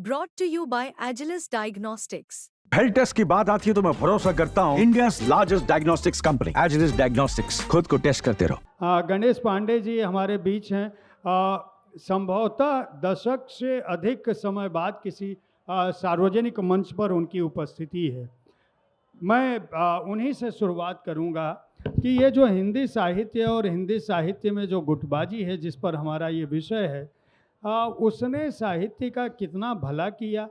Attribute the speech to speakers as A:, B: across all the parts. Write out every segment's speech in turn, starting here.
A: Brought to you by Agilus Diagnostics.
B: Health test की बात आती है तो मैं भरोसा करता हूँ India largest diagnostics company Agilus diagnostics. खुद को टेस्ट करते रहो।
C: गणेश पांडे जी हमारे बीच हैं। संभवतः दशक से अधिक समय बाद किसी सार्वजनिक मंच पर उनकी उपस्थिति है। मैं उन्हीं से शुरुआत करूंगा कि ये जो हिंदी साहित्य और हिंदी साहित्य में जो गुटबाजी है जिस पर हमारा ये विषय है, उसने साहित्य का कितना भला किया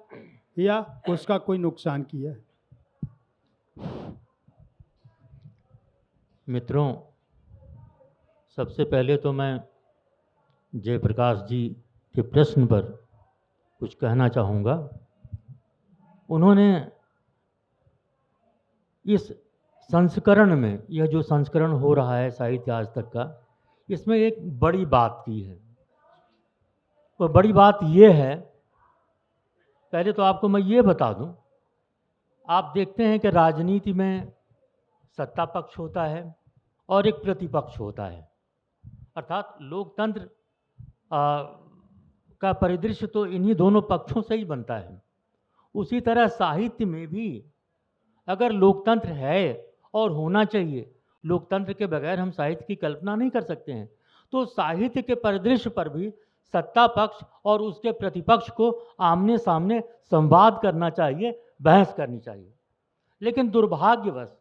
C: या उसका कोई नुकसान किया है?
D: मित्रों, सबसे पहले तो मैं जयप्रकाश जी के प्रश्न पर कुछ कहना चाहूँगा। उन्होंने इस संस्करण में, यह जो संस्करण हो रहा है साहित्य आज तक का, इसमें एक बड़ी बात की है। वह बड़ी बात ये है, पहले तो आपको मैं ये बता दूं, आप देखते हैं कि राजनीति में सत्ता पक्ष होता है और एक प्रतिपक्ष होता है, अर्थात लोकतंत्र का परिदृश्य तो इन्हीं दोनों पक्षों से ही बनता है। उसी तरह साहित्य में भी अगर लोकतंत्र है और होना चाहिए, लोकतंत्र के बगैर हम साहित्य की कल्पना नहीं कर सकते हैं, तो साहित्य के परिदृश्य पर भी सत्ता पक्ष और उसके प्रतिपक्ष को आमने सामने संवाद करना चाहिए, बहस करनी चाहिए। लेकिन दुर्भाग्यवश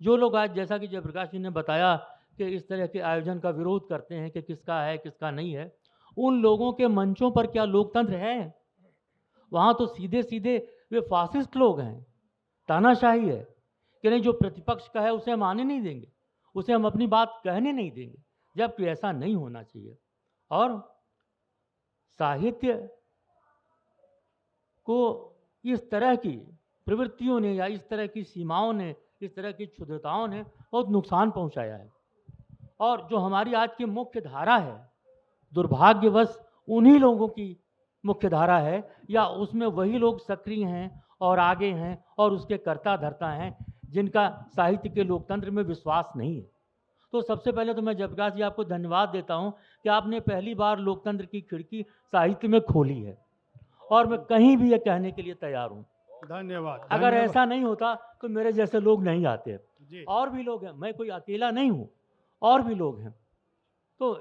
D: जो लोग आज, जैसा कि जयप्रकाश जी ने बताया, कि इस तरह के आयोजन का विरोध करते हैं कि किसका है किसका नहीं है, उन लोगों के मंचों पर क्या लोकतंत्र है? वहाँ तो सीधे सीधे वे फासिस्ट लोग हैं, तानाशाही है कि नहीं, जो प्रतिपक्ष का है उसे हम आने नहीं देंगे, उसे हम अपनी बात कहने नहीं देंगे, जबकि ऐसा नहीं होना चाहिए। और साहित्य को इस तरह की प्रवृत्तियों ने या इस तरह की सीमाओं ने, इस तरह की क्षुद्रताओं ने बहुत नुकसान पहुंचाया है। और जो हमारी आज की मुख्य धारा है, दुर्भाग्यवश उन्हीं लोगों की मुख्य धारा है, या उसमें वही लोग सक्रिय हैं और आगे हैं और उसके कर्ता धर्ता हैं जिनका साहित्य के लोकतंत्र में विश्वास नहीं है। तो सबसे पहले तो मैं जयप्रकाश जी आपको धन्यवाद देता हूं कि आपने पहली बार लोकतंत्र की खिड़की साहित्य में खोली है, और मैं कहीं भी ये कहने के लिए तैयार हूं।
C: धन्यवाद।
D: अगर ऐसा नहीं होता तो मेरे जैसे लोग नहीं आते
C: जी।
D: और भी लोग हैं, मैं कोई अकेला नहीं हूं, और भी लोग हैं। तो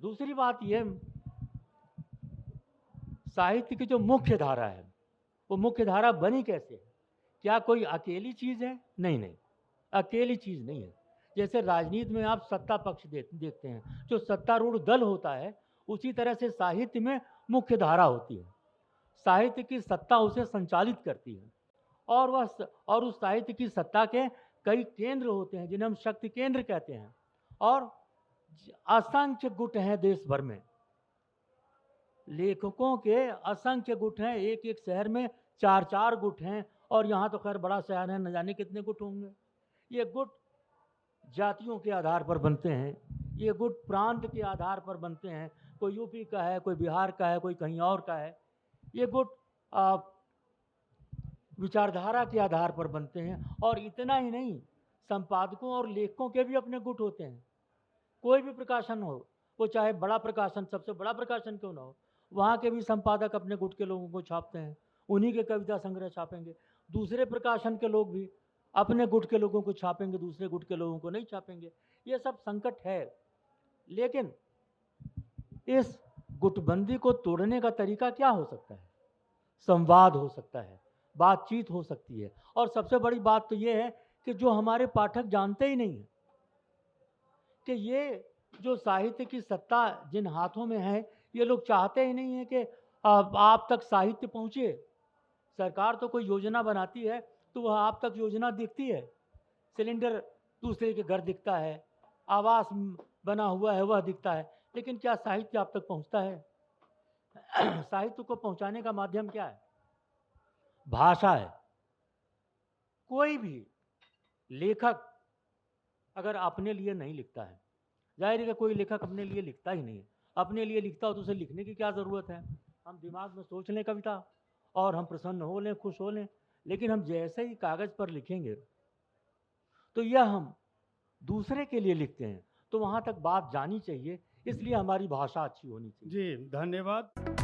D: दूसरी बात ये, साहित्य की जो मुख्य धारा है, वो मुख्य धारा बनी कैसे? क्या कोई अकेली चीज़ है? नहीं नहीं, अकेली चीज़ नहीं है। जैसे राजनीति में आप सत्ता पक्ष देखते हैं, जो सत्तारूढ़ दल होता है, उसी तरह से साहित्य में मुख्य धारा होती है। साहित्य की सत्ता उसे संचालित करती है, और उस साहित्य की सत्ता के कई केंद्र होते हैं जिन्हें हम शक्ति केंद्र कहते हैं, और असंख्य गुट हैं देश भर में। लेखकों के असंख्य गुट हैं, एक एक शहर में 4-4 गुट हैं, और यहाँ तो खैर बड़ा शहर है, न जाने कितने गुट होंगे। ये गुट जातियों के आधार पर बनते हैं, ये गुट प्रांत के आधार पर बनते हैं, कोई यूपी का है, कोई बिहार का है, कोई कहीं और का है। ये गुट विचारधारा के आधार पर बनते हैं। और इतना ही नहीं, संपादकों और लेखकों के भी अपने गुट होते हैं। कोई भी प्रकाशन हो, वो चाहे बड़ा प्रकाशन, सबसे बड़ा प्रकाशन क्यों ना हो, वहाँ के भी संपादक अपने गुट के लोगों को छापते हैं, उन्हीं के कविता संग्रह छापेंगे। दूसरे प्रकाशन के लोग भी अपने गुट के लोगों को छापेंगे, दूसरे गुट के लोगों को नहीं छापेंगे। ये सब संकट है। लेकिन इस गुटबंदी को तोड़ने का तरीका क्या हो सकता है? संवाद हो सकता है, बातचीत हो सकती है। और सबसे बड़ी बात तो ये है कि जो हमारे पाठक जानते ही नहीं है कि ये जो साहित्य की सत्ता जिन हाथों में है, ये लोग चाहते ही नहीं है कि आप तक साहित्य पहुँचे। सरकार तो कोई योजना बनाती है तो वह आप तक योजना दिखती है, सिलेंडर दूसरे के घर दिखता है, आवास बना हुआ है वह दिखता है, लेकिन क्या साहित्य आप तक पहुँचता है? साहित्य को पहुँचाने का माध्यम क्या है? भाषा है। कोई भी लेखक अगर अपने लिए नहीं लिखता है, जाहिर है कि कोई लेखक अपने लिए लिखता ही नहीं है। अपने लिए लिखता हो तो उसे लिखने की क्या ज़रूरत है? हम दिमाग में सोच लें कविता और हम प्रसन्न हो लें, खुश हो लें, लेकिन हम जैसे ही कागज़ पर लिखेंगे तो यह हम दूसरे के लिए लिखते हैं, तो वहाँ तक बात जानी चाहिए, इसलिए हमारी भाषा अच्छी होनी चाहिए।
C: जी, धन्यवाद।